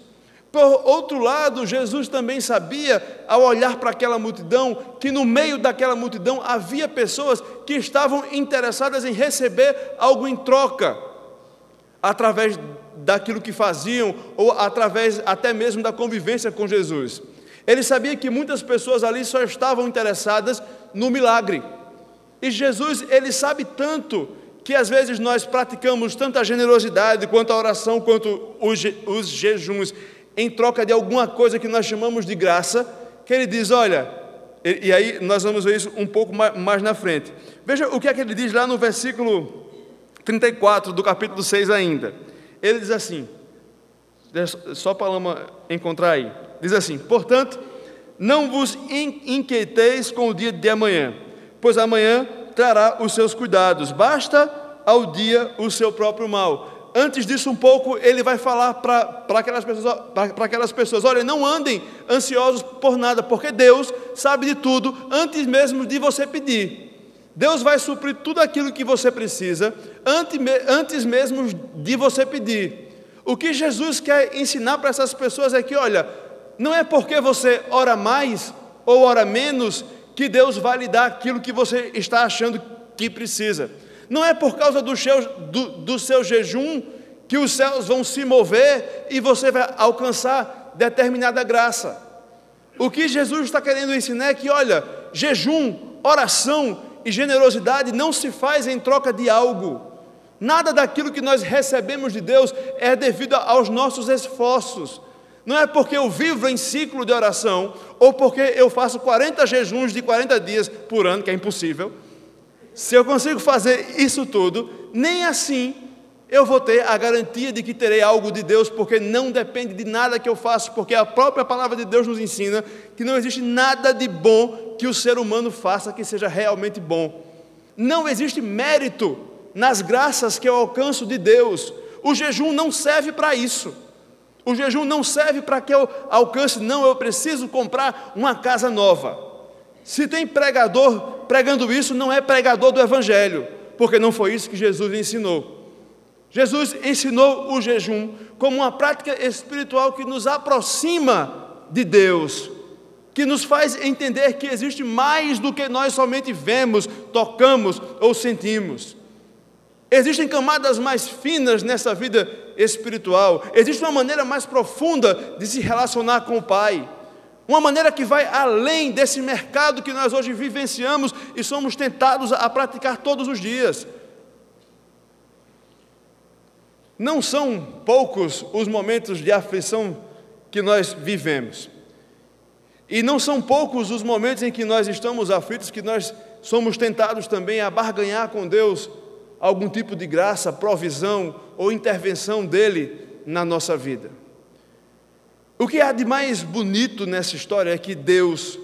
Por outro lado, Jesus também sabia, ao olhar para aquela multidão, que no meio daquela multidão havia pessoas que estavam interessadas em receber algo em troca, através daquilo que faziam, ou através até mesmo da convivência com Jesus. Ele sabia que muitas pessoas ali só estavam interessadas no milagre. E Jesus, ele sabe tanto que às vezes nós praticamos tanta generosidade, quanto a oração, quanto os jejuns, em troca de alguma coisa que nós chamamos de graça, que ele diz, olha, e aí nós vamos ver isso um pouco mais na frente. Veja o que é que ele diz lá no versículo 34 do capítulo 6 ainda. Ele diz assim, só para a Lama encontrar aí, diz assim: portanto, não vos inquieteis com o dia de amanhã, pois amanhã trará os seus cuidados, basta ao dia o seu próprio mal. Antes disso um pouco, ele vai falar para aquelas pessoas, olha, não andem ansiosos por nada, porque Deus sabe de tudo, antes mesmo de você pedir. Deus vai suprir tudo aquilo que você precisa, antes mesmo de você pedir. O que Jesus quer ensinar para essas pessoas é que, olha, não é porque você ora mais ou ora menos que Deus vai lhe dar aquilo que você está achando que precisa. Não é por causa do seu jejum que os céus vão se mover e você vai alcançar determinada graça. O que Jesus está querendo ensinar é que, olha, jejum, oração e generosidade não se faz em troca de algo. Nada daquilo que nós recebemos de Deus é devido aos nossos esforços. Não é porque eu vivo em ciclo de oração, ou porque eu faço 40 jejuns de 40 dias por ano, que é impossível. Se eu consigo fazer isso tudo, nem assim eu vou ter a garantia de que terei algo de Deus, porque não depende de nada que eu faço, porque a própria palavra de Deus nos ensina que não existe nada de bom que o ser humano faça que seja realmente bom. Não existe mérito nas graças que eu alcanço de Deus. O jejum não serve para isso. O jejum não serve para que eu alcance, não, eu preciso comprar uma casa nova. Se tem pregador pregando isso, não é pregador do Evangelho, porque não foi isso que Jesus ensinou. Jesus ensinou o jejum como uma prática espiritual que nos aproxima de Deus, que nos faz entender que existe mais do que nós somente vemos, tocamos ou sentimos. Existem camadas mais finas nessa vida espiritual, existe uma maneira mais profunda de se relacionar com o Pai, uma maneira que vai além desse mercado que nós hoje vivenciamos e somos tentados a praticar todos os dias. Não são poucos os momentos de aflição que nós vivemos, e não são poucos os momentos em que nós estamos aflitos, que nós somos tentados também a barganhar com Deus algum tipo de graça, provisão ou intervenção dele na nossa vida. O que há de mais bonito nessa história é que Deus,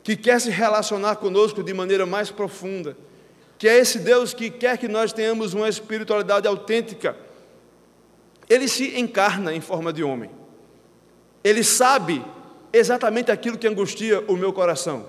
que quer se relacionar conosco de maneira mais profunda, que é esse Deus que quer que nós tenhamos uma espiritualidade autêntica, ele se encarna em forma de homem. Ele sabe exatamente aquilo que angustia o meu coração.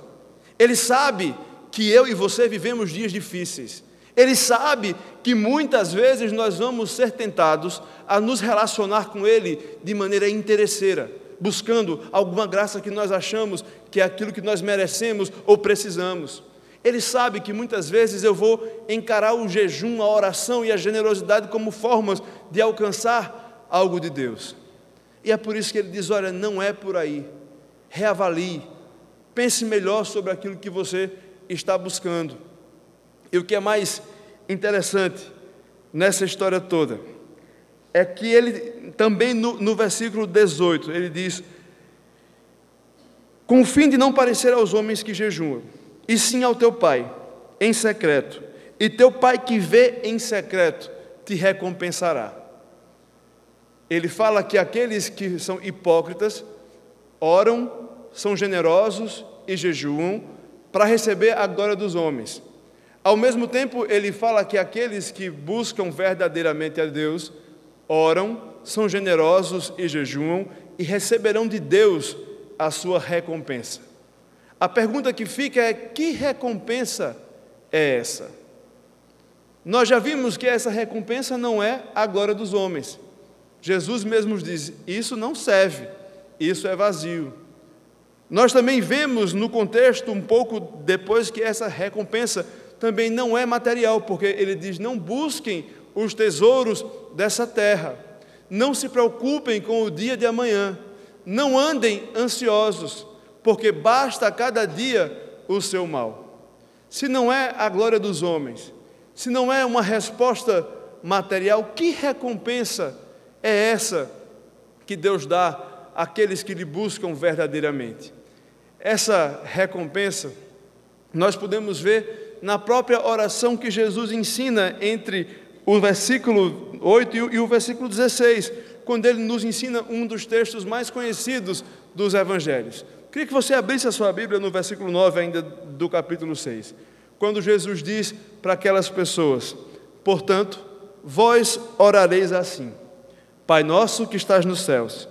Ele sabe que eu e você vivemos dias difíceis. Ele sabe que muitas vezes nós vamos ser tentados a nos relacionar com Ele de maneira interesseira, buscando alguma graça que nós achamos que é aquilo que nós merecemos ou precisamos. Ele sabe que muitas vezes eu vou encarar o jejum, a oração e a generosidade como formas de alcançar algo de Deus. E é por isso que ele diz, olha, não é por aí. Reavalie, pense melhor sobre aquilo que você está buscando. E o que é mais interessante nessa história toda é que ele também no versículo 18, ele diz, com o fim de não parecer aos homens que jejuam, e sim ao teu Pai, em secreto, e teu Pai que vê em secreto, te recompensará. Ele fala que aqueles que são hipócritas, oram, são generosos e jejuam, para receber a glória dos homens. Ao mesmo tempo, ele fala que aqueles que buscam verdadeiramente a Deus, oram, são generosos e jejuam, e receberão de Deus a sua recompensa. A pergunta que fica é, que recompensa é essa? Nós já vimos que essa recompensa não é a glória dos homens. Jesus mesmo diz, isso não serve, isso é vazio. Nós também vemos no contexto um pouco depois que essa recompensa também não é material, porque ele diz, não busquem os tesouros dessa terra, não se preocupem com o dia de amanhã, não andem ansiosos, porque basta a cada dia o seu mal. Se não é a glória dos homens, se não é uma resposta material, que recompensa é essa que Deus dá àqueles que lhe buscam verdadeiramente? Essa recompensa nós podemos ver na própria oração que Jesus ensina entre o versículo 8 e o versículo 16, quando ele nos ensina um dos textos mais conhecidos dos evangelhos. Queria que você abrisse a sua Bíblia no versículo 9 ainda do capítulo 6, quando Jesus diz para aquelas pessoas, portanto, vós orareis assim, Pai nosso que estás nos céus,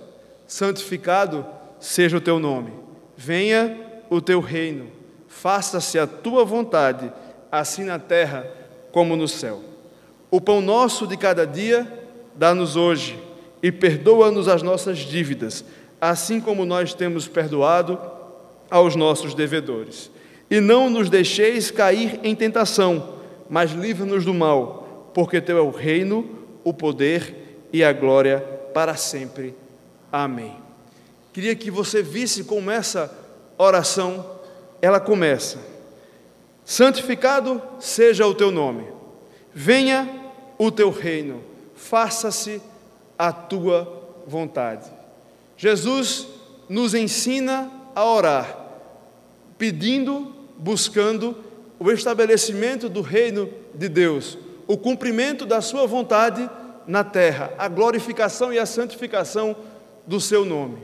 santificado seja o teu nome, venha o teu reino, faça-se a tua vontade, assim na terra como no céu. O pão nosso de cada dia, dá-nos hoje, e perdoa-nos as nossas dívidas, assim como nós temos perdoado aos nossos devedores. E não nos deixeis cair em tentação, mas livra-nos do mal, porque teu é o reino, o poder e a glória para sempre. Amém. Queria que você visse como essa oração, ela começa. Santificado seja o teu nome, venha o teu reino, faça-se a tua vontade. Jesus nos ensina a orar, pedindo, buscando o estabelecimento do reino de Deus, o cumprimento da sua vontade na terra, a glorificação e a santificação do seu nome.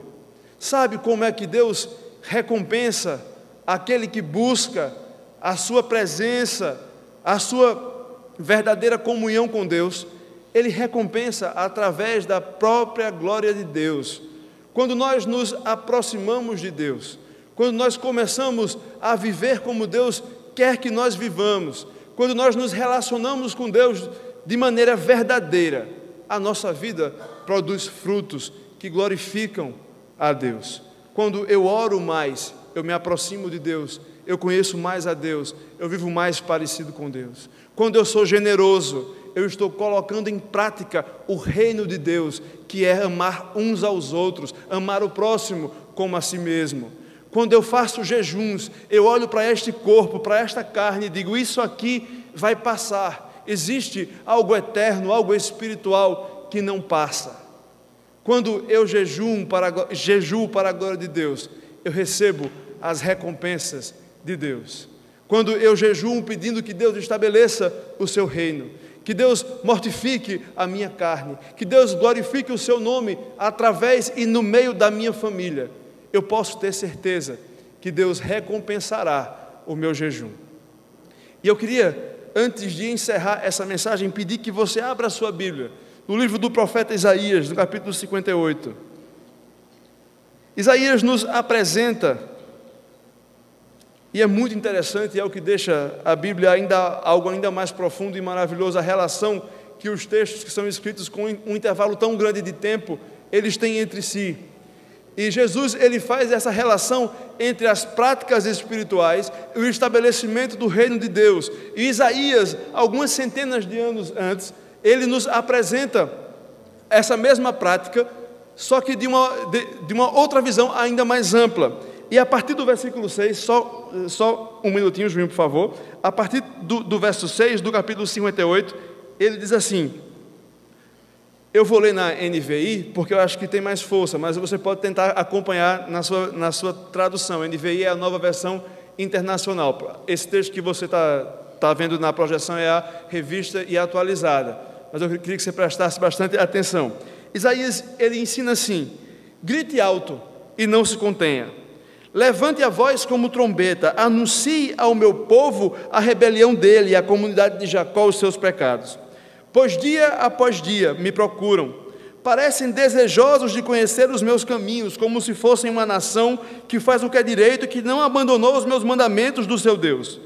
Sabe como é que Deus recompensa aquele que busca a sua presença, a sua verdadeira comunhão com Deus? Ele recompensa através da própria glória de Deus. Quando nós nos aproximamos de Deus, quando nós começamos a viver como Deus quer que nós vivamos, quando nós nos relacionamos com Deus de maneira verdadeira, a nossa vida produz frutos que glorificam a Deus. Quando eu oro mais, eu me aproximo de Deus, eu conheço mais a Deus, eu vivo mais parecido com Deus. Quando eu sou generoso, eu estou colocando em prática o reino de Deus, que é amar uns aos outros, amar o próximo como a si mesmo. Quando eu faço jejuns, eu olho para este corpo, para esta carne e digo, isso aqui vai passar. Existe algo eterno, algo espiritual que não passa. Quando eu jejuo para a glória de Deus, eu recebo as recompensas de Deus. Quando eu jejuo pedindo que Deus estabeleça o seu reino, que Deus mortifique a minha carne, que Deus glorifique o seu nome através e no meio da minha família, eu posso ter certeza que Deus recompensará o meu jejum. E eu queria, antes de encerrar essa mensagem, pedir que você abra a sua Bíblia, no livro do profeta Isaías, no capítulo 58. Isaías nos apresenta E é muito interessante, é o que deixa a Bíblia algo ainda mais profundo e maravilhoso, a relação que os textos que são escritos com um intervalo tão grande de tempo, eles têm entre si. E Jesus, ele faz essa relação entre as práticas espirituais e o estabelecimento do reino de Deus. E Isaías, algumas centenas de anos antes, ele nos apresenta essa mesma prática, só que de uma outra visão ainda mais ampla. E a partir do versículo 6, só um minutinho, Juninho, por favor. A partir do verso 6, do capítulo 58, ele diz assim, eu vou ler na NVI, porque eu acho que tem mais força, mas você pode tentar acompanhar na sua tradução. A NVI é a nova versão internacional. Esse texto que você está vendo na projeção é a revista e atualizada, mas eu queria que você prestasse bastante atenção. Isaías, ele ensina assim, grite alto e não se contenha. Levante a voz como trombeta, anuncie ao meu povo a rebelião dele e à comunidade de Jacó os seus pecados. Pois dia após dia me procuram, parecem desejosos de conhecer os meus caminhos, como se fossem uma nação que faz o que é direito e que não abandonou os meus mandamentos do seu Deus.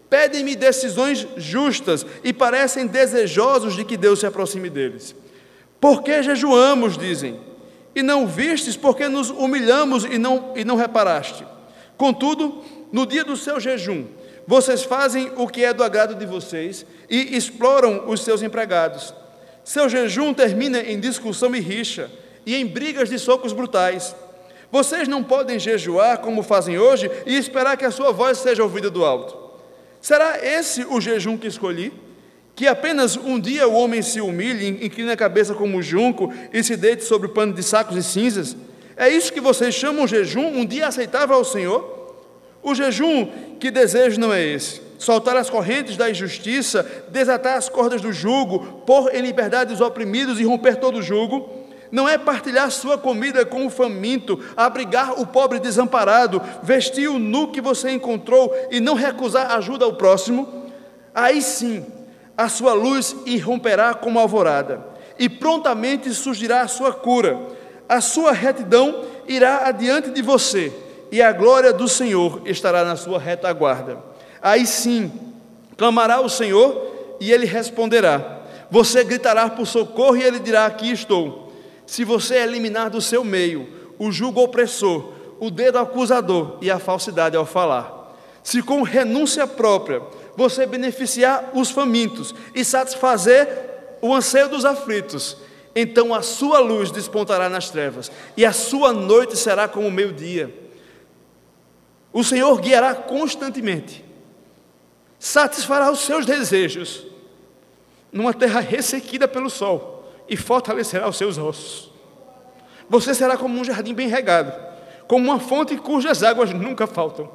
Pedem-me decisões justas e parecem desejosos de que Deus se aproxime deles. Por que jejuamos, dizem, e não vistes, porque nos humilhamos e não reparaste. Contudo, no dia do seu jejum, vocês fazem o que é do agrado de vocês e exploram os seus empregados. Seu jejum termina em discussão e rixa, e em brigas de socos brutais. Vocês não podem jejuar como fazem hoje e esperar que a sua voz seja ouvida do alto. Será esse o jejum que escolhi? Que apenas um dia o homem se humilhe, incline a cabeça como um junco e se deite sobre o pano de sacos e cinzas? É isso que vocês chamam jejum, um dia aceitável ao Senhor? O jejum que desejo não é esse: soltar as correntes da injustiça, desatar as cordas do jugo, pôr em liberdade os oprimidos e romper todo o jugo. Não é partilhar sua comida com o faminto, abrigar o pobre desamparado, vestir o nu que você encontrou e não recusar ajuda ao próximo? Aí sim, a sua luz irromperá como a alvorada, e prontamente surgirá a sua cura. A sua retidão irá adiante de você, e a glória do Senhor estará na sua retaguarda. Aí sim, clamará o Senhor, e Ele responderá. Você gritará por socorro, e Ele dirá, aqui estou. Se você eliminar do seu meio o jugo opressor, o dedo acusador e a falsidade ao falar, se com renúncia própria você beneficiar os famintos e satisfazer o anseio dos aflitos, então a sua luz despontará nas trevas, e a sua noite será como o meio-dia. O Senhor guiará constantemente, satisfará os seus desejos, numa terra ressequida pelo sol, e fortalecerá os seus ossos. Você será como um jardim bem regado, como uma fonte cujas águas nunca faltam.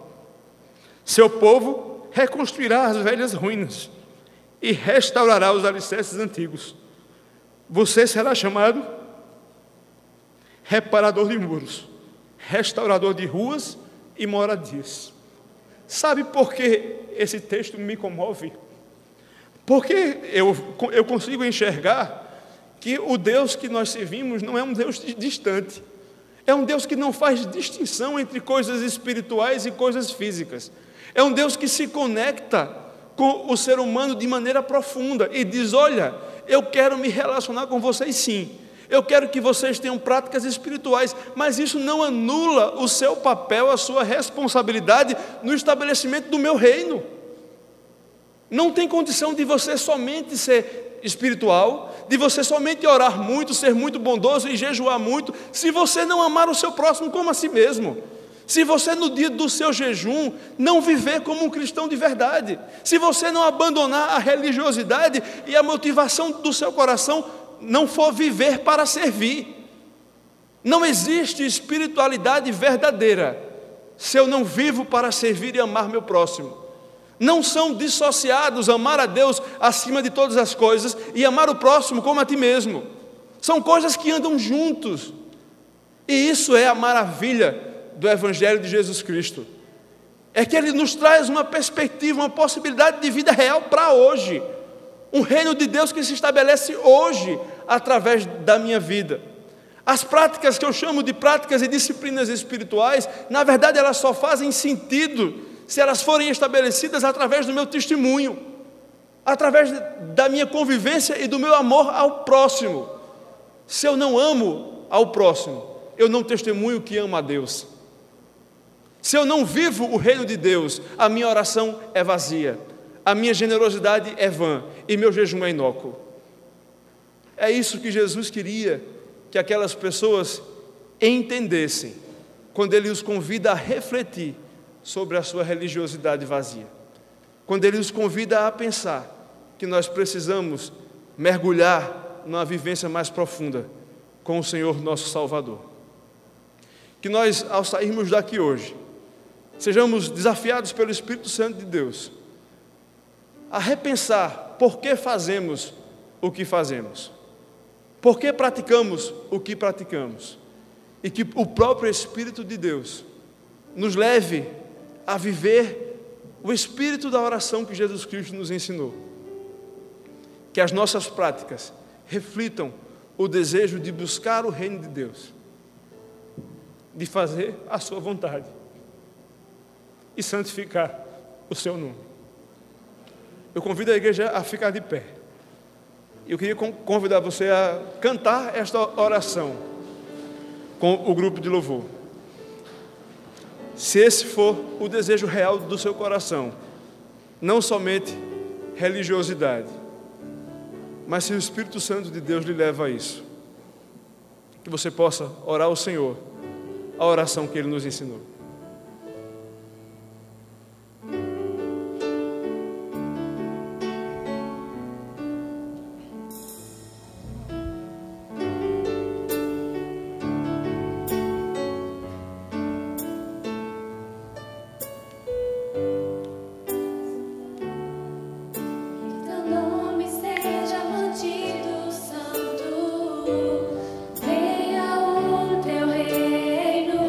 Seu povo reconstruirá as velhas ruínas e restaurará os alicerces antigos. Você será chamado reparador de muros, restaurador de ruas e moradias. Sabe por que esse texto me comove? Porque eu consigo enxergar que o Deus que nós servimos não é um Deus distante, é um Deus que não faz distinção entre coisas espirituais e coisas físicas. É um Deus que se conecta com o ser humano de maneira profunda e diz, olha, eu quero me relacionar com vocês sim, eu quero que vocês tenham práticas espirituais, mas isso não anula o seu papel, a sua responsabilidade no estabelecimento do meu reino. Não tem condição de você somente ser espiritual, de você somente orar muito, ser muito bondoso e jejuar muito, se você não amar o seu próximo como a si mesmo. Se você no dia do seu jejum não viver como um cristão de verdade, se você não abandonar a religiosidade e a motivação do seu coração não for viver para servir, não existe espiritualidade verdadeira se eu não vivo para servir e amar meu próximo. Não são dissociados amar a Deus acima de todas as coisas e amar o próximo como a ti mesmo. São coisas que andam juntos, e isso é a maravilha do Evangelho de Jesus Cristo, é que Ele nos traz uma perspectiva, uma possibilidade de vida real para hoje, um reino de Deus que se estabelece hoje, através da minha vida. As práticas que eu chamo de práticas e disciplinas espirituais, na verdade elas só fazem sentido se elas forem estabelecidas através do meu testemunho, através da minha convivência e do meu amor ao próximo. Se eu não amo ao próximo, eu não testemunho que amo a Deus. Se eu não vivo o reino de Deus, a minha oração é vazia, a minha generosidade é vã e meu jejum é inócuo. É isso que Jesus queria que aquelas pessoas entendessem, quando Ele os convida a refletir sobre a sua religiosidade vazia, quando Ele os convida a pensar que nós precisamos mergulhar numa vivência mais profunda com o Senhor nosso Salvador. Que nós, ao sairmos daqui hoje, sejamos desafiados pelo Espírito Santo de Deus a repensar por que fazemos o que fazemos, por que praticamos o que praticamos, e que o próprio Espírito de Deus nos leve a viver o espírito da oração que Jesus Cristo nos ensinou. Que as nossas práticas reflitam o desejo de buscar o reino de Deus, de fazer a sua vontade e santificar o seu nome. Eu convido a igreja a ficar de pé. Eu queria convidar você a cantar esta oração com o grupo de louvor. Se esse for o desejo real do seu coração, não somente religiosidade, mas se o Espírito Santo de Deus lhe leva a isso, que você possa orar ao Senhor a oração que Ele nos ensinou. Venha o teu reino.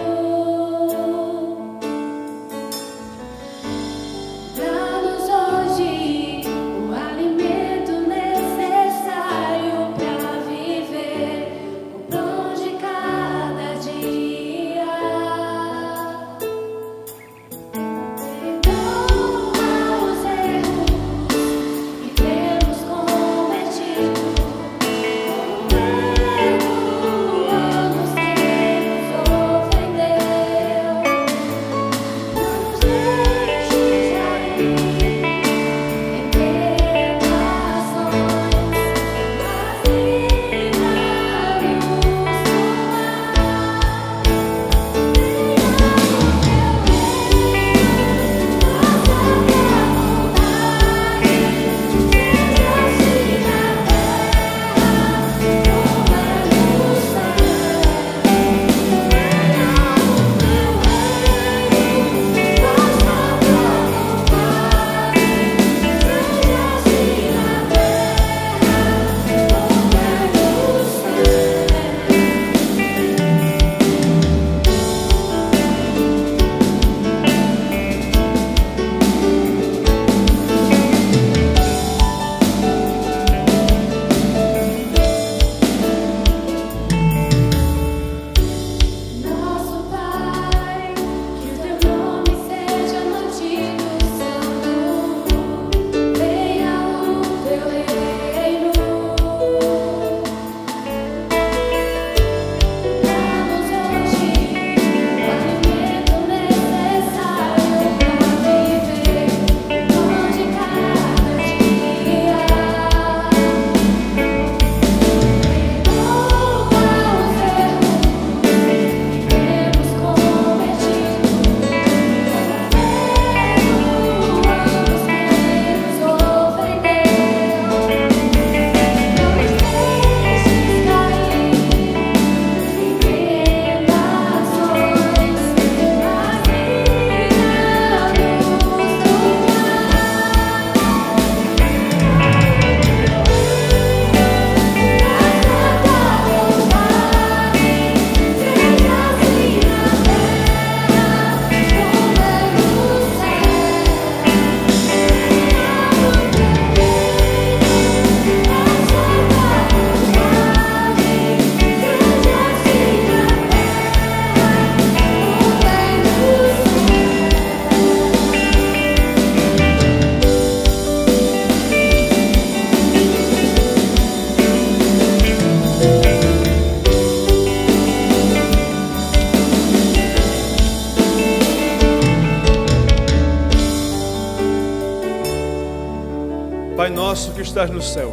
nosso que estás no céu,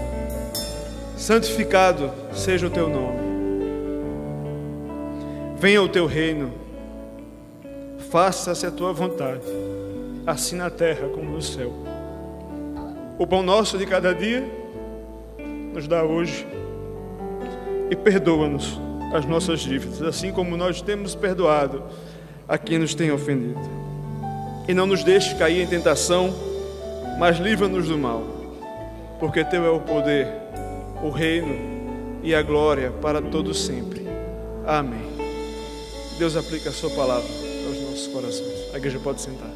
santificado seja o teu nome. Venha o teu reino, faça-se a tua vontade, assim na terra como no céu. O pão nosso de cada dia nos dá hoje, e perdoa-nos as nossas dívidas, assim como nós temos perdoado a quem nos tem ofendido. E não nos deixe cair em tentação, mas livra-nos do mal, porque teu é o poder, o reino e a glória para todos sempre. Amém. Deus aplica a sua palavra aos nossos corações. A igreja pode sentar.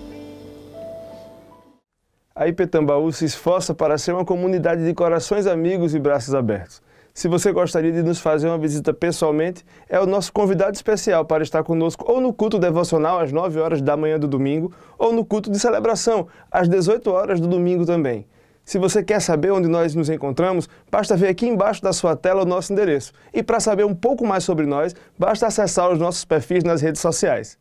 A IP Tambaú se esforça para ser uma comunidade de corações amigos e braços abertos. Se você gostaria de nos fazer uma visita pessoalmente, é o nosso convidado especial para estar conosco ou no culto devocional às 9 horas da manhã do domingo, ou no culto de celebração às 18 horas do domingo também. Se você quer saber onde nós nos encontramos, basta ver aqui embaixo da sua tela o nosso endereço. E para saber um pouco mais sobre nós, basta acessar os nossos perfis nas redes sociais.